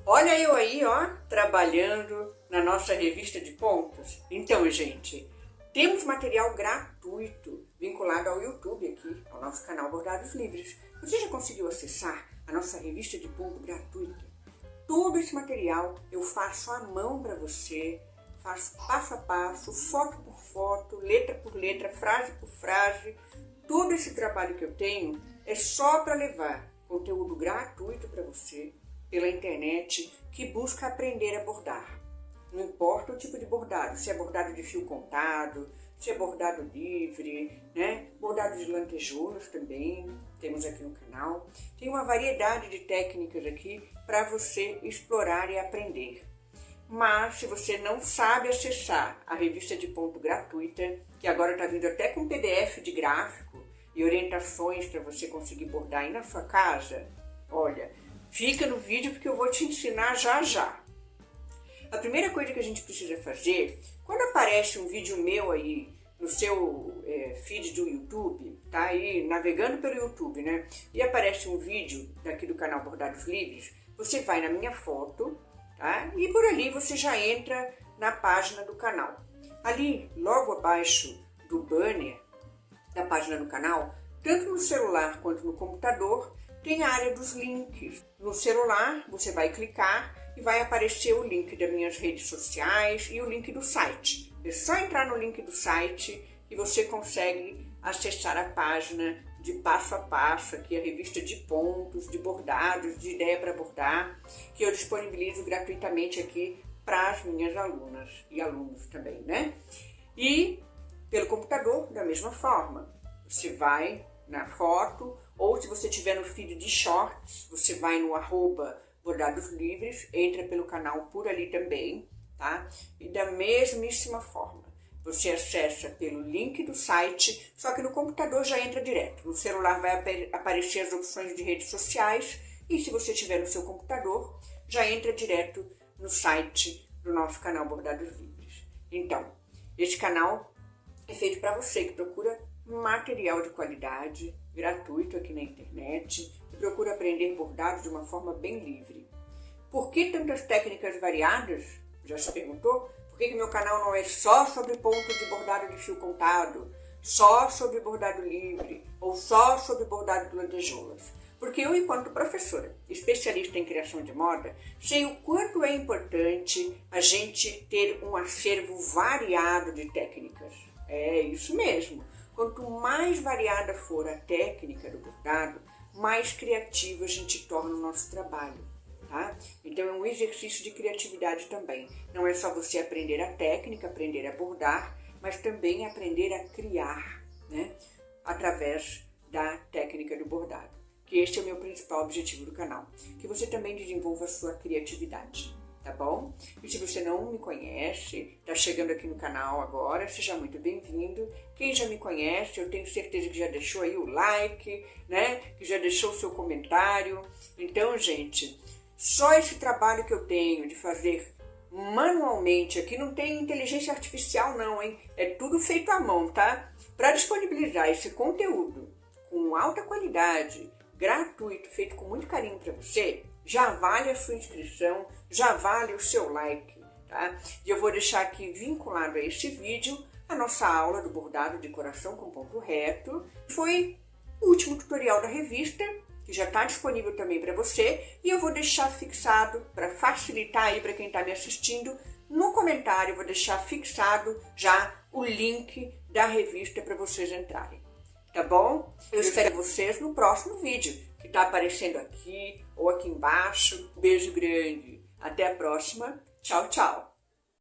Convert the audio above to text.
Olha eu aí, ó, trabalhando na nossa revista de pontos. Então, gente, temos material gratuito vinculado ao YouTube aqui, ao nosso canal Bordados Livres. Você já conseguiu acessar a nossa revista de ponto gratuita? Todo esse material eu faço à mão para você, faço passo a passo, foto por foto, letra por letra, frase por frase. Todo esse trabalho que eu tenho é só para levar conteúdo gratuito para você pela internet que busca aprender a bordar. Não importa o tipo de bordado, se é bordado de fio contado, se é bordado livre, né? Bordado de lantejoulas também, temos aqui no canal. Tem uma variedade de técnicas aqui para você explorar e aprender. Mas se você não sabe acessar a revista de ponto gratuita, que agora está vindo até com PDF de gráfico e orientações para você conseguir bordar aí na sua casa, olha, fica no vídeo porque eu vou te ensinar já já. A primeira coisa que a gente precisa fazer, quando aparece um vídeo meu aí no seu feed do YouTube, tá aí navegando pelo YouTube, né? E aparece um vídeo daqui do canal Bordados Livres, você vai na minha foto, tá? E por ali você já entra na página do canal. Ali, logo abaixo do banner da página do canal, tanto no celular quanto no computador, tem a área dos links. No celular, você vai clicar e vai aparecer o link das minhas redes sociais e o link do site. É só entrar no link do site e você consegue acessar a página de passo a passo, aqui a revista de pontos, de bordados, de ideia para bordar, que eu disponibilizo gratuitamente aqui para as minhas alunas e alunos também, né? E pelo computador, da mesma forma, você vai na foto, ou se você tiver no feed de shorts, você vai no @Bordados Livres, entra pelo canal por ali também, tá? E da mesmíssima forma, você acessa pelo link do site, só que no computador já entra direto. No celular vai aparecer as opções de redes sociais e se você tiver no seu computador, já entra direto no site do nosso canal Bordados Livres. Então, esse canal é feito para você que procura material de qualidade, gratuito aqui na internet, e procura aprender bordado de uma forma bem livre. Por que tantas técnicas variadas? Já se perguntou? Por que meu canal não é só sobre ponto de bordado de fio contado, só sobre bordado livre, ou só sobre bordado de lantejoulas? Porque eu, enquanto professora, especialista em criação de moda, sei o quanto é importante a gente ter um acervo variado de técnicas. É isso mesmo. Quanto mais variada for a técnica do bordado, mais criativo a gente torna o nosso trabalho, tá? Então é um exercício de criatividade também. Não é só você aprender a técnica, aprender a bordar, mas também aprender a criar, né? Através da técnica do bordado. Que este é o meu principal objetivo do canal. Que você também desenvolva a sua criatividade. Tá bom? E se você não me conhece, está chegando aqui no canal agora, seja muito bem-vindo. Quem já me conhece, eu tenho certeza que já deixou aí o like, né? Que já deixou o seu comentário. Então, gente, só esse trabalho que eu tenho de fazer manualmente, aqui não tem inteligência artificial não, hein? É tudo feito à mão, tá? Para disponibilizar esse conteúdo com alta qualidade, gratuito, feito com muito carinho para você, já vale a sua inscrição, já vale o seu like, tá? E eu vou deixar aqui vinculado a este vídeo a nossa aula do bordado de coração com ponto reto. Foi o último tutorial da revista, que já está disponível também para você, e eu vou deixar fixado, para facilitar aí para quem está me assistindo, no comentário eu vou deixar fixado já o link da revista para vocês entrarem. Tá bom? Eu espero vocês no próximo vídeo, que está aparecendo aqui ou aqui embaixo. Beijo grande. Até a próxima. Tchau, tchau.